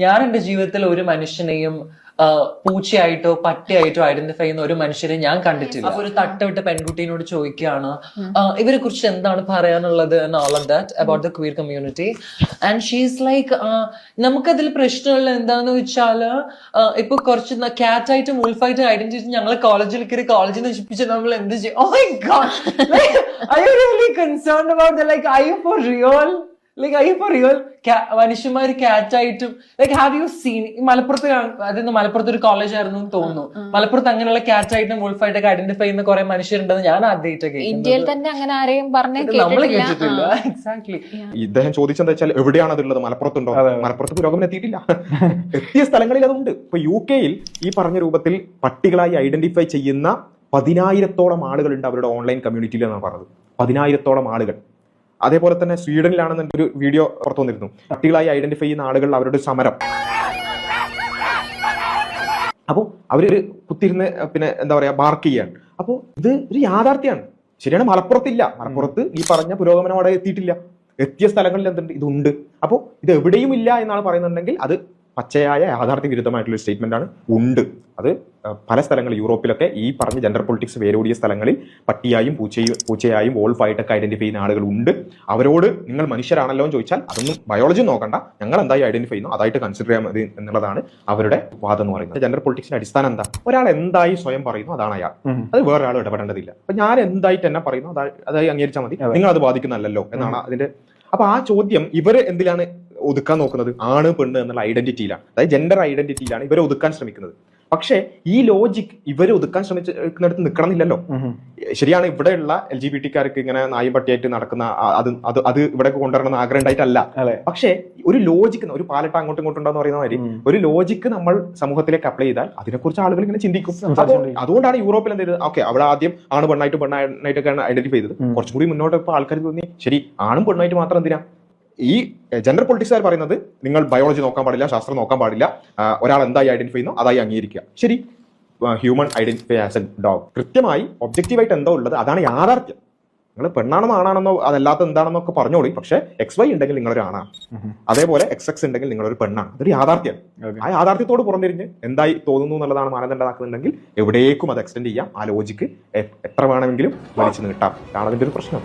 ഞാൻ എന്റെ ജീവിതത്തിൽ ഒരു മനുഷ്യനെയും പൂച്ചയായിട്ടോ പട്ടിയായിട്ടോ ഐഡന്റിഫൈ ചെയ്യുന്ന ഒരു മനുഷ്യരെ ഞാൻ കണ്ടിട്ടില്ല. അപ്പൊ ഒരു തട്ടവിട്ട പെൺകുട്ടീനോട് ചോദിക്കുകയാണ് ഇവരെ കുറിച്ച് എന്താണ് പറയാനുള്ളത് and all of that about the queer community and she's like നമുക്കതിൽ പ്രശ്നമുള്ള എന്താന്ന് വെച്ചാല് ഇപ്പൊ കുറച്ച് കാറ്റായിട്ടും ഉൾഫായിട്ടും ഐഡന്റിറ്റി ഞങ്ങളെ കോളേജിൽ കയറി കോളേജിൽ നശിപ്പിച്ച് നമ്മൾ എന്ത് ചെയ്യും? Oh my God, like, are you really concerned about that? Like, are you for real? Like, are you for real? മനുഷ്യന്മാര് കാറ്റായിട്ടും ലൈക്ക് ഹാവ് യു സീൻ മലപ്പുറത്ത് അതായത് മലപ്പുറത്ത് ഒരു കോളേജ് ആയിരുന്നു എന്ന് തോന്നുന്നു. മലപ്പുറത്ത് അങ്ങനെയുള്ള കാറ്റായിട്ടും വോൾഫായിട്ടൊക്കെ ഐഡന്റിഫൈ ചെയ്യുന്ന കുറെ മനുഷ്യരുണ്ടെന്ന് ഞാൻ ആദ്യമായിട്ടൊക്കെ ഇന്ത്യയിൽ തന്നെ അങ്ങനെ ആരെയും നമ്മൾ കേട്ടിട്ടില്ല. എക്സാക്ട്ലി. ഇദ്ദേഹം ചോദിച്ചെന്താ വെച്ചാൽ എവിടെയാണ് അതുള്ളത്? മലപ്പുറത്തുണ്ടോ? മലപ്പുറത്ത് പുരോഗമനം എത്തിയിട്ടില്ല. എത്തിയ സ്ഥലങ്ങളിൽ അതുണ്ട്. ഇപ്പൊ UK ഈ പറഞ്ഞ രൂപത്തിൽ പട്ടികളായി ഐഡന്റിഫൈ ചെയ്യുന്ന 10,000-ഓളം ആളുകളുണ്ട് അവരുടെ ഓൺലൈൻ കമ്മ്യൂണിറ്റിയിൽ എന്നാണ് പറഞ്ഞത്. 10,000-ഓളം ആളുകൾ. അതേപോലെ തന്നെ സ്വീഡനിലാണെന്ന് ഒരു വീഡിയോ പുറത്തു വന്നിരുന്നു. പട്ടികളായി ഐഡന്റിഫൈ ചെയ്യുന്ന ആളുകൾ അവരുടെ സമരം. അപ്പോൾ അവരൊരു കുത്തിരുന്ന് പിന്നെ എന്താ പറയാ ബാർക്ക് ചെയ്യാണ്. അപ്പോൾ ഇത് ഒരു യാഥാർത്ഥ്യമാണ്. ശരിയാണ്, മലപ്പുറത്തില്ല. മലപ്പുറത്ത് ഈ പറഞ്ഞ പുരോഗമനം അവിടെ എത്തിയിട്ടില്ല. എത്തിയ സ്ഥലങ്ങളിൽ എന്തുണ്ട്? ഇതുണ്ട്. അപ്പോൾ ഇത് എവിടെയും ഇല്ല എന്നാണ് പറയുന്നുണ്ടെങ്കിൽ അത് പച്ചയായ യാഥാർത്ഥ്യ വിരുദ്ധമായിട്ടുള്ള സ്റ്റേറ്റ്മെന്റ് ആണ്. ഉണ്ട്. അത് പല സ്ഥലങ്ങളിൽ യൂറോപ്പിലൊക്കെ ഈ പറഞ്ഞ ജെൻഡർ പൊളിറ്റിക്സ് വേരോടിയ സ്ഥലങ്ങളിൽ പട്ടിയായും പൂച്ചയായും വോൾഫായിട്ടൊക്കെ ഐഡന്റിഫൈ ചെയ്യുന്ന ആളുകൾ ഉണ്ട്. അവരോട് നിങ്ങൾ മനുഷ്യരാണല്ലോ എന്ന് ചോദിച്ചാൽ അതൊന്നും ബയോളജി നോക്കണ്ട, ഞങ്ങൾ എന്തായി ഐഡന്റിഫൈ ചെയ്യുന്നു അതായിട്ട് കൺസിഡർ ചെയ്യാൻ മതി എന്നുള്ളതാണ് അവരുടെ വാദം എന്ന് പറയുന്നത്. ജെൻഡർ പൊളിറ്റിക്സിന്റെ അടിസ്ഥാനം എന്താ? ഒരാൾ എന്തായി സ്വയം പറയുന്നു അതാണ് അയാൾ. അത് വേറൊരാൾ ഇടപെടേണ്ടതില്ല. അപ്പൊ ഞാൻ എന്തായിട്ട് എന്നെ പറയുന്നു അതായി അംഗീകരിച്ചാൽ മതി, നിങ്ങൾ അത് ബാധിക്കുന്നല്ലോ എന്നാണ് അതിന്റെ. അപ്പൊ ആ ചോദ്യം ഇവര് എന്തിലാണ് ഒതുക്കാൻ നോക്കുന്നത്? ആണ് പെണ്ണ് എന്നുള്ള ഐഡന്റിറ്റിയിലാണ്, അതായത് ജെൻഡർ ഐഡന്റിറ്റിയിലാണ് ഇവരെ ഒതുക്കാൻ ശ്രമിക്കുന്നത്. പക്ഷേ ഈ ലോജിക് ഇവരെ ഒതുക്കാൻ ശ്രമിച്ചിടത്ത് നിൽക്കണമെന്നില്ലല്ലോ. ശരിയാണ്, ഇവിടെയുള്ള LGBT-കാർക്ക് ഇങ്ങനെ നായും പട്ടിയായിട്ട് നടക്കുന്ന അത് ഇവിടെ കൊണ്ടുവരണമെന്ന് ആഗ്രഹം ഉണ്ടായിട്ടല്ല. പക്ഷേ ഒരു ലോജിക്ക്, ഒരു പാലട്ട അങ്ങോട്ടും ഇങ്ങോട്ടും ഉണ്ടെന്ന് പറയുന്ന മാതിരി ഒരു ലോജിക്ക് നമ്മൾ സമൂഹത്തിലേക്ക് അപ്ലൈ ചെയ്താൽ അതിനെക്കുറിച്ച് ആളുകൾ ഇങ്ങനെ ചിന്തിക്കും. അതുകൊണ്ടാണ് യൂറോപ്പിൽ എന്ത് ചെയ്തത്? ഓക്കെ, അവിടെ ആദ്യം ആണ് പെണ്ണായിട്ടൊക്കെയാണ് ഐഡന്റിഫൈ ചെയ്തത്. കുറച്ചും കൂടി മുന്നോട്ട് ഇപ്പോൾ ആൾക്കാർ തോന്നി ശരി ആണും പെണ്ണായിട്ട് മാത്രം എന്തിനാ? ഈ ജെൻഡർ പൊളിറ്റിക്സുകാർ പറയുന്നത് നിങ്ങൾ ബയോളജി നോക്കാൻ പാടില്ല, ശാസ്ത്രം നോക്കാൻ പാടില്ല, ഒരാൾ എന്തായി ഐഡന്റിഫൈ ചെയ്യുന്നു അതായി അംഗീകരിക്കുക. ശരി, human identify as A dog. കൃത്യമായി ഒബ്ജക്റ്റീവായിട്ട് എന്തോ ഉള്ളത് അതാണ് യാഥാർത്ഥ്യം. നിങ്ങൾ പെണ്ണാണെന്നോ ആണാണെന്നോ അതല്ലാത്ത എന്താണെന്നൊക്കെ പറഞ്ഞോളി. പക്ഷേ XY ഉണ്ടെങ്കിൽ നിങ്ങളൊരു ആണാണ്, അതേപോലെ XX ഉണ്ടെങ്കിൽ നിങ്ങളൊരു പെണ്ണാണ്. അതൊരു യാഥാർത്ഥ്യം. ആ യാഥാർത്ഥ്യത്തോട് പുറംതിരിഞ്ഞ് എന്തായി തോന്നുന്നു എന്നുള്ളതാണ് മാനദണ്ഡമാക്കുന്നുണ്ടെങ്കിൽ എവിടേക്കും അത് എക്സ്റ്റെൻഡ് ചെയ്യാം. ആ ലോജിക്ക് എത്ര വേണമെങ്കിലും വലിച്ചു നീട്ടാം. അതാണ് അതിന്റെ ഒരു പ്രശ്നം.